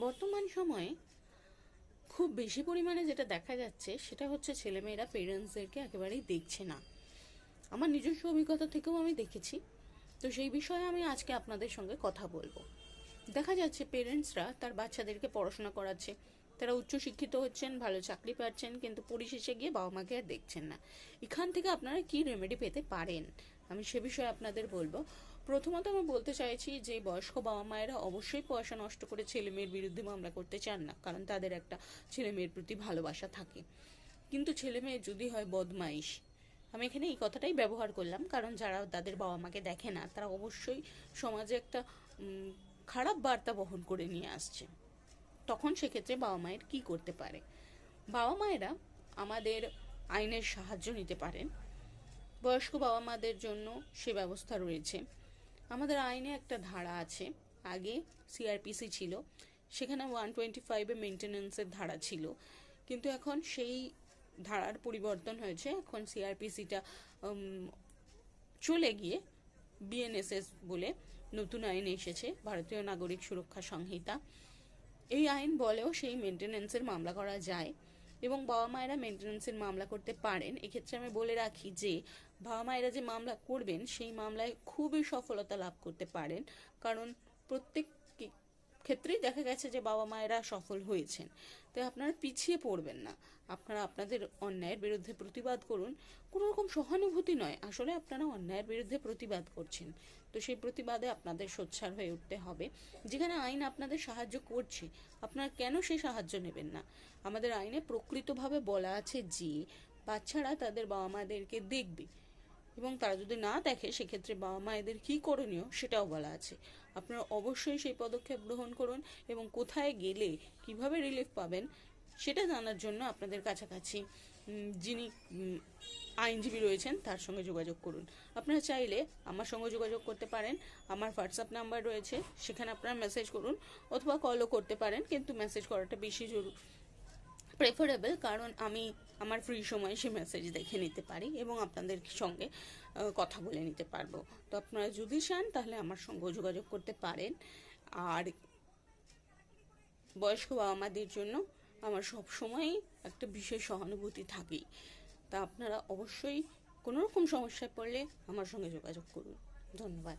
বর্তমান সময়ে খুব বেশি পরিমাণে যেটা দেখা যাচ্ছে সেটা হচ্ছে ছেলেমেয়েরা পেরেন্টসদেরকে একেবারেই দেখছে না। আমার নিজস্ব অভিজ্ঞতা থেকেও আমি দেখেছি, তো সেই বিষয়ে আমি আজকে আপনাদের সঙ্গে কথা বলবো। দেখা যাচ্ছে পেরেন্টসরা তার বাচ্চাদেরকে পড়াশোনা করাচ্ছে, তারা উচ্চশিক্ষিত হচ্ছেন, ভালো চাকরি পাচ্ছেন, কিন্তু পরিশেষে গিয়ে বাবা মাকে আর দেখছেন না। এখান থেকে আপনারা কি রেমেডি পেতে পারেন আমি সে বিষয়ে আপনাদের বলবো। প্রথমত আমি বলতে চাইছি যে বয়স্ক বাবা মায়েরা অবশ্যই পয়সা নষ্ট করে ছেলে মেয়ের বিরুদ্ধে মামলা করতে চান না, কারণ তাদের একটা ছেলে মেয়ের প্রতি ভালোবাসা থাকে। কিন্তু ছেলে মেয়ে যদি হয় বদমাইশ, আমি এখানে এই কথাটাই ব্যবহার করলাম কারণ যারা তাদের বাবা মাকে দেখে না তারা অবশ্যই সমাজে একটা খারাপ বার্তা বহন করে নিয়ে আসছে। তখন সেক্ষেত্রে বাবা মায়ের কি করতে পারে? বাবা মায়েরা আমাদের আইনের সাহায্য নিতে পারেন। বয়স্ক বাবা মাদের জন্য সে ব্যবস্থা রয়েছে। আমাদের আইনে একটা ধারা আছে, আগে সিআরপিসি ছিল, সেখানে 125-এ মেনটেন্যান্সের ধারা ছিল, কিন্তু এখন সেই ধারার পরিবর্তন হয়েছে। এখন সিআরপিসিটা চলে গিয়ে বিএনএসএস বলে নতুন আইন এসেছে, ভারতীয় নাগরিক সুরক্ষা সংহিতা। এই আইন বলেও সেই মেনটেন্যান্সের মামলা করা যায় এবং বাবা মায়েরা মেনটেন্যান্সের মামলা করতে পারেন। এক্ষেত্রে আমি বলে রাখি যে বাবা মায়েরা যে মামলা করবেন সেই মামলায় খুবই সফলতা লাভ করতে পারেন, কারণ প্রত্যেক ক্ষেত্রেই দেখা গেছে যে বাবা মায়েরা সফল হয়েছেন। তাই আপনারা পিছিয়ে পড়বেন না, আপনারা আপনাদের অন্যায়ের বিরুদ্ধে প্রতিবাদ করুন। কোনো রকম সহানুভূতি নয়, আসলে আপনারা অন্যায়ের বিরুদ্ধে প্রতিবাদ করছেন, তো সেই প্রতিবাদে আপনাদের সোচ্চার হয়ে উঠতে হবে। যেখানে আইন আপনাদের সাহায্য করছে, আপনারা কেন সেই সাহায্য নেবেন না? আমাদের আইনে প্রকৃতভাবে বলা আছে যে বাচ্চারা তাদের বাবা মাদেরকে দেখবে, এবং তারা যদি না দেখে সেক্ষেত্রে বাবা মায়েদের কী করণীয় সেটাও বলা আছে। আপনারা অবশ্যই সেই পদক্ষেপ গ্রহণ করুন এবং কোথায় গেলে কিভাবে রিলিফ পাবেন সেটা জানার জন্য আপনাদের কাছাকাছি যিনি আইনজীবী রয়েছেন তার সঙ্গে যোগাযোগ করুন। আপনারা চাইলে আমার সঙ্গে যোগাযোগ করতে পারেন, আমার হোয়াটসঅ্যাপ নাম্বার রয়েছে, সেখানে আপনারা মেসেজ করুন অথবা কলও করতে পারেন, কিন্তু মেসেজ করাটা বেশি প্রেফারেবল, কারণ আমি আমার ফ্রি সময়ে সে মেসেজ দেখে নিতে পারি এবং আপনাদের সঙ্গে কথা বলে নিতে পারবো। তো আপনারা যদি চান তাহলে আমার সঙ্গে যোগাযোগ করতে পারেন। আর বয়স্ক বাবা মাদের জন্য আমার সব সময়ই একটা বিশেষ সহানুভূতি থাকেই। তা আপনারা অবশ্যই কোনো রকম সমস্যায় পড়লে আমার সঙ্গে যোগাযোগ করুন। ধন্যবাদ।